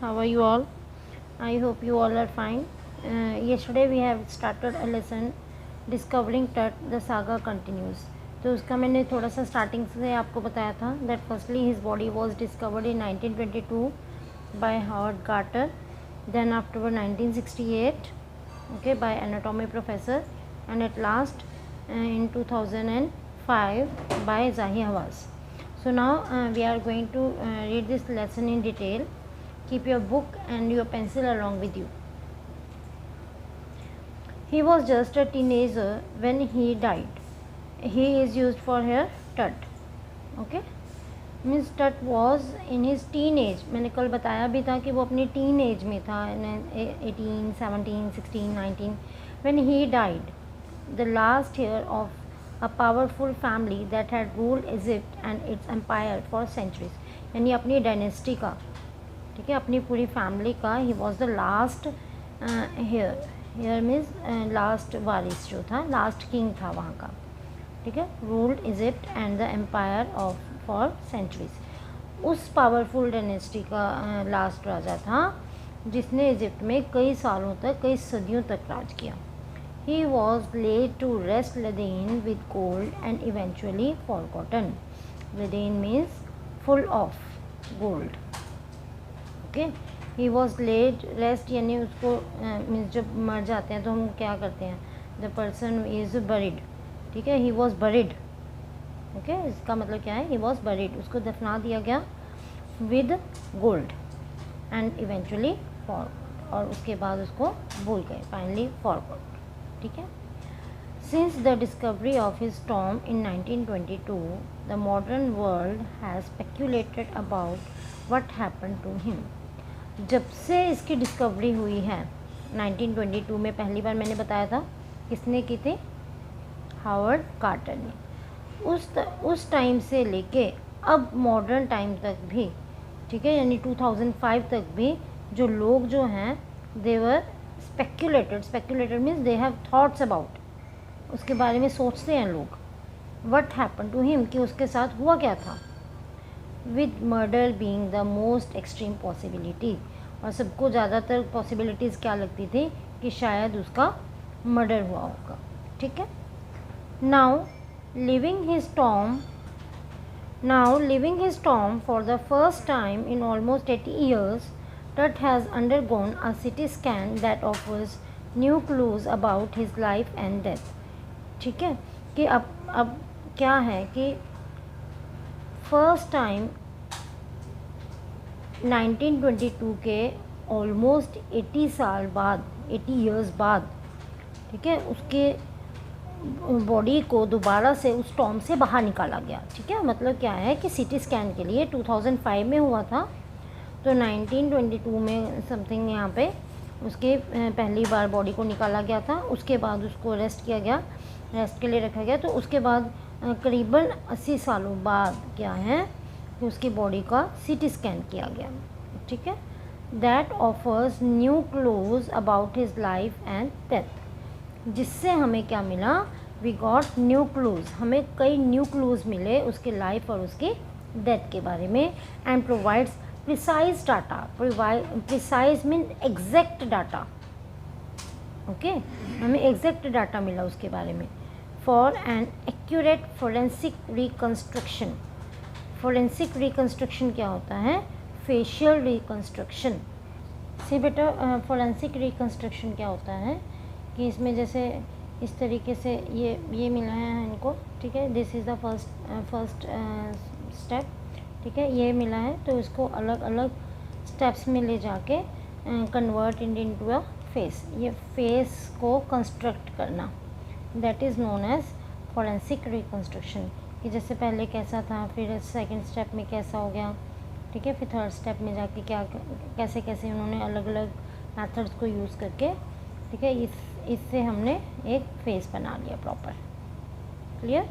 how are you all? I hope you all are fine. Yesterday we have started a lesson discovering Tut, the saga continues. तो उसका मैंने थोड़ा सा starting से आपको बताया था that firstly his body was discovered in 1922 by Howard Carter, then afterward 1968 okay by anatomy professor, and at last in 2005 by Zahi Hawass. So now we are going to read this lesson in detail. Keep your book and your pencil along with you. He was just a teenager when he died. He is used for here Tut. Okay, means Tut was in his teenage. मैंने कल बताया भी था कि वो अपनी teen age में था 18, 17, 16, 19 when he died, the last heir of a powerful family that had ruled Egypt and its empire for centuries. यानी अपनी डायनेस्टी का, ठीक है, अपनी पूरी फैमिली का ही was the last heir means last वारिस जो था, लास्ट किंग था वहाँ का, ठीक है, ruled Egypt and the empire of for centuries. उस पावरफुल डायनेस्टी का लास्ट राजा था जिसने इजिप्ट में कई सालों तक, कई सदियों तक राज किया. He was laid to rest laden with gold and eventually forgotten. Laden means full of gold. Okay, he was laid rest यानी उसको मीन्स जब मर जाते हैं तो हम क्या करते हैं, द पर्सन इज़ बरिड, ठीक है, ही वॉज बरिड. ओके, इसका मतलब क्या है, ही वॉज बरिड, उसको दफना दिया गया with gold and eventually for, और उसके बाद उसको भूल गए, फाइनली फॉरगॉट. ठीक है. Since the discovery of his tomb in 1922 the modern world has speculated about what happened to him. जब से इसकी डिस्कवरी हुई है 1922 में, पहली बार मैंने बताया था किसने की थी, हावर्ड कार्टर ने. उस टाइम से लेके अब मॉडर्न टाइम तक भी, ठीक है, यानी 2005 तक भी जो लोग जो हैं they were speculated means they have thoughts about, उसके बारे में सोचते हैं लोग, व्हाट हैपन टू हिम, कि उसके साथ हुआ क्या था, with murder being the most extreme possibility. और सबको ज़्यादातर पॉसिबिलिटीज़ क्या लगती थी कि शायद उसका मर्डर हुआ होगा. ठीक है. Now living his Tom for the first time in almost 80 years, Tut has undergone a CT scan that offers new clues about his life and death. ठीक है, कि अब क्या है कि फर्स्ट टाइम 1922 के ऑलमोस्ट 80 साल बाद, 80 years बाद, ठीक है, उसके बॉडी को दोबारा से उस टॉम से बाहर निकाला गया. ठीक है, मतलब क्या है कि CT स्कैन के लिए 2005 में हुआ था, तो 1922 में समथिंग यहाँ पे उसके पहली बार बॉडी को निकाला गया था. उसके बाद उसको रेस्ट किया गया, रेस्ट के लिए रखा गया. तो उसके बाद करीबन 80 सालों बाद क्या है कि उसकी बॉडी का CT स्कैन किया गया. ठीक है. That offers new clues about his life and death. जिससे हमें क्या मिला, वी गॉट न्यू क्लूज, हमें कई न्यू क्लूज मिले उसके लाइफ और उसकी डेथ के बारे में. And provides precise data. Precise mean exact data. Okay, हमें एग्जैक्ट डाटा मिला उसके बारे में. For an accurate forensic reconstruction. Forensic reconstruction क्या होता है, फेशियल रिकन्स्ट्रक्शन. सी बेटा, फोरेंसिक रिकन्स्ट्रक्शन क्या होता है कि इसमें जैसे इस तरीके से ये मिला है इनको, ठीक है, this is the first step, ठीक है, ये मिला है, तो इसको अलग अलग स्टेप्स में ले जाके कन्वर्ट इनटू अ फेस. ये फेस को कंस्ट्रक्ट करना, that is known as forensic reconstruction. कि जैसे पहले कैसा था, फिर सेकंड स्टेप में कैसा हो गया, ठीक है, फिर थर्ड स्टेप में जाके क्या कैसे कैसे उन्होंने अलग अलग मेथड्स को यूज़ करके, ठीक है, इससे हमने एक फेस बना लिया proper. Clear?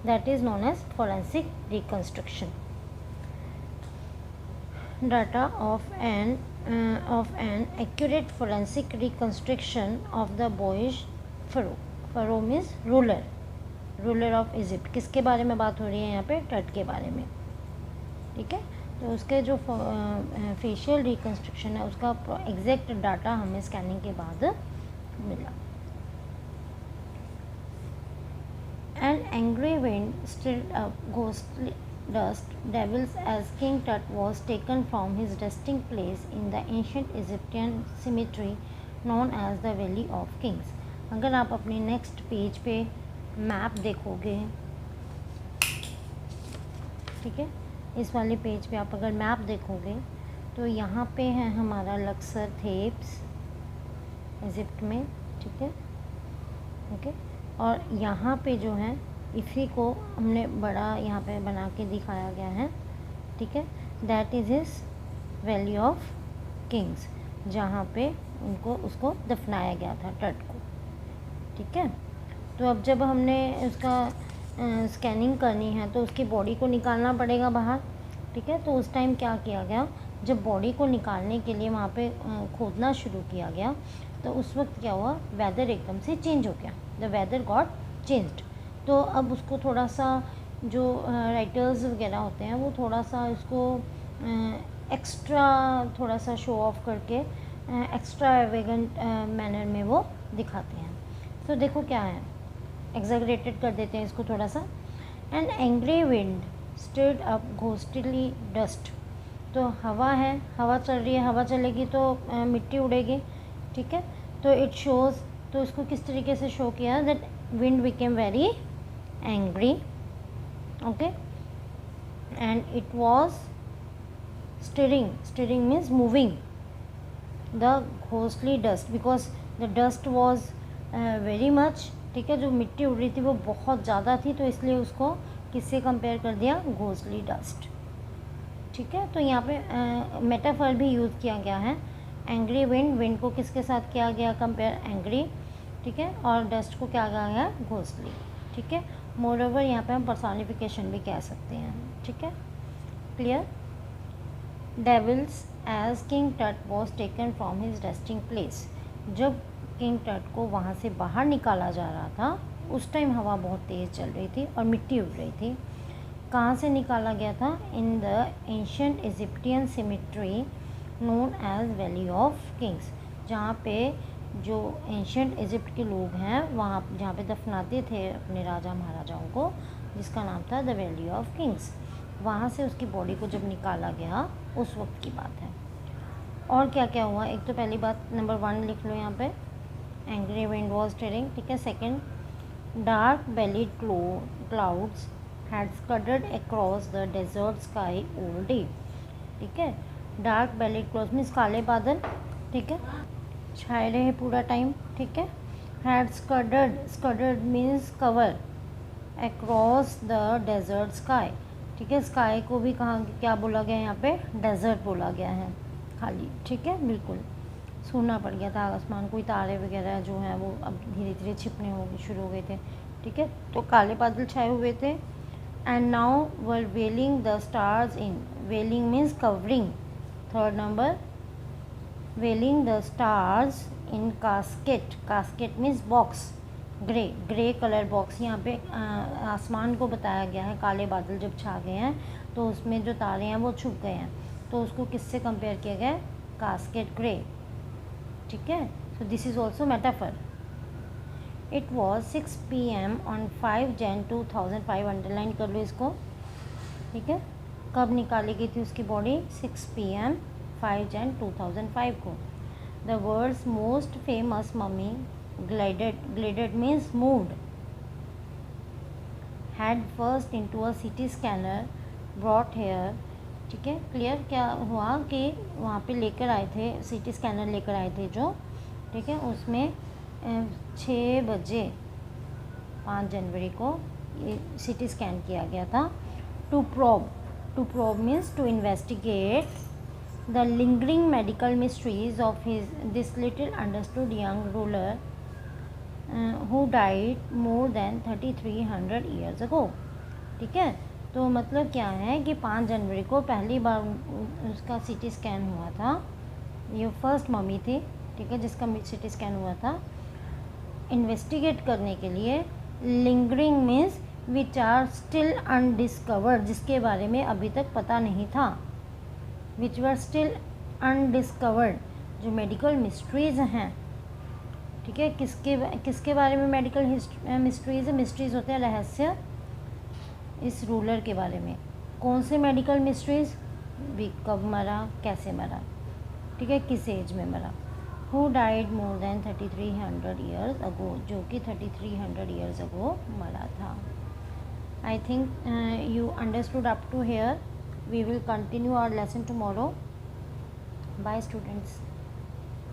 That is known as forensic reconstruction. Data of an accurate forensic reconstruction of the boyish pharaoh. Pharaoh means ruler of Egypt. किसके बारे में बात हो रही है यहाँ पे, टट के बारे में. ठीक है, तो उसके जो फेशियल रिकन्स्ट्रक्शन है उसका एग्जैक्ट डाटा हमें स्कैनिंग के बाद मिला। An angry wind stirred up ghostly dust devils as King Tut was taken from his resting place in the ancient Egyptian cemetery known as the Valley of Kings। अगर आप अपने next page पे map देखोगे, ठीक है, इस वाले page पे आप अगर मैप देखोगे तो यहाँ पे है हमारा लक्सर थेब्स इजिप्ट में, ठीक है, ओके। और यहाँ पे जो है इसी को हमने बड़ा यहाँ पे बना के दिखाया गया है, ठीक है, that is his valley of Kings, जहाँ पे उसको दफनाया गया था टट को, ठीक है। तो अब जब हमने उसका स्कैनिंग करनी है तो उसकी बॉडी को निकालना पड़ेगा बाहर, ठीक है। तो उस टाइम क्या किया गया, जब बॉडी को निकालने के लिए वहाँ पे खोदना शुरू किया गया तो उस वक्त क्या हुआ, वेदर एकदम से चेंज हो गया, द वेदर गॉट चेंज्ड। तो अब उसको थोड़ा सा जो राइटर्स वगैरह होते हैं वो थोड़ा सा इसको एक्स्ट्रा थोड़ा सा शो ऑफ करके एक्स्ट्रा एवेगेंट मैनर में वो दिखाते हैं। तो देखो क्या है, एग्जैगरेटेड कर देते हैं इसको थोड़ा सा। An angry wind stirred up ghostly dust, तो हवा है, हवा चल रही है, हवा चलेगी तो मिट्टी उड़ेगी, ठीक है। तो इट शोज़, तो इसको किस तरीके से शो किया, that wind became very angry, okay, and it was stirring, stirring means moving the ghostly dust because the dust was very much, ठीक है, जो मिट्टी उड़ रही थी वो बहुत ज़्यादा थी, तो इसलिए उसको किससे कंपेयर कर दिया, घोस्टली डस्ट, ठीक है। तो यहाँ पे मेटाफर भी यूज़ किया गया है, एंग्री विंड, विंड को किसके साथ किया गया कंपेयर, एंग्री, ठीक है, और डस्ट को क्या कहा गया, घोस्टली, ठीक है। मोरओवर यहाँ पे हम पर्सोनिफिकेशन भी कह सकते हैं, ठीक है, क्लियर। डेविल्स एज किंग टट was taken from his resting place, जब किंग टट को वहाँ से बाहर निकाला जा रहा था उस टाइम हवा बहुत तेज़ चल रही थी और मिट्टी उड़ रही थी। कहाँ से निकाला गया था, in the ancient Egyptian cemetery known as Valley of Kings, जहाँ पे जो एंशिएंट इजिप्ट के लोग हैं वहाँ जहाँ पे दफनाते थे अपने राजा महाराजाओं को, जिसका नाम था द वैली ऑफ किंग्स, वहाँ से उसकी बॉडी को जब निकाला गया उस वक्त की बात है। और क्या क्या हुआ, एक तो पहली बात नंबर 1 लिख लो यहाँ पे, एंग्री विंड वॉज स्टिरिंग, ठीक है। Second, dark bellied clouds had scudded across the desert sky all day, ठीक है। डार्क बेलीड क्लाउड्स मीन्स काले बादल, ठीक है, छाए रहे पूरा टाइम, ठीक है। had scudded, scudded means cover, across the desert sky, ठीक है। स्काई को भी कहाँ क्या बोला गया, यहाँ पे डेजर्ट बोला गया है खाली, ठीक है, बिल्कुल सूना पड़ गया था आसमान, कोई तारे वगैरह जो हैं वो अब धीरे धीरे छिपने हो शुरू हो गए थे, ठीक है। तो काले बादल छाए हुए थे। and now were veiling the stars in, veiling means covering, third number, veiling the stars in casket, casket means box, grey, grey colour box, यहाँ पे आसमान को बताया गया है, काले बादल जब छा गए हैं तो उसमें जो तारे हैं वो छुप गए हैं, तो उसको किससे कंपेयर किया गया है, कास्केट ग्रे, ठीक है। So this is also metaphor. It was 6 PM on 5 Jan 2005, underline कर लो इसको, ठीक है। कब निकाली गई थी उसकी बॉडी, 6 PM 5 Jan 2005 को। The world's most famous mummy glided means moved, had first into a CT scanner brought here, ठीक है, क्लियर। क्या हुआ कि वहाँ पे लेकर आए थे, CT स्कैनर लेकर आए थे जो, ठीक है, उसमें 6 बजे 5 जनवरी को ये CT स्कैन किया गया था। To probe means to investigate the lingering medical mysteries of this little understood young ruler who died more than 3300 years ago, ठीक है। तो मतलब क्या है कि 5 जनवरी को पहली बार उसका CT स्कैन हुआ था, ये फर्स्ट मम्मी थी, ठीक है, जिसका CT स्कैन हुआ था इन्वेस्टिगेट करने के लिए। Lingering means which are still undiscovered, जिसके बारे में अभी तक पता नहीं था, विच वर स्टिल अनडिस्कवर्ड, जो मेडिकल मिस्ट्रीज़ हैं, ठीक है, किसके बारे में मेडिकल मिस्ट्रीज़ है? मिस्ट्रीज़ होते हैं रहस्य इस रूलर के बारे में। कौन से मेडिकल मिस्ट्रीज़? भी कब मरा, कैसे मरा, ठीक है, किस एज में मरा। Who died more than 3300 years अगो, जो कि 3300 ईयर्स अगो मरा था। I think you understood up to here. We will continue our lesson tomorrow. Bye students.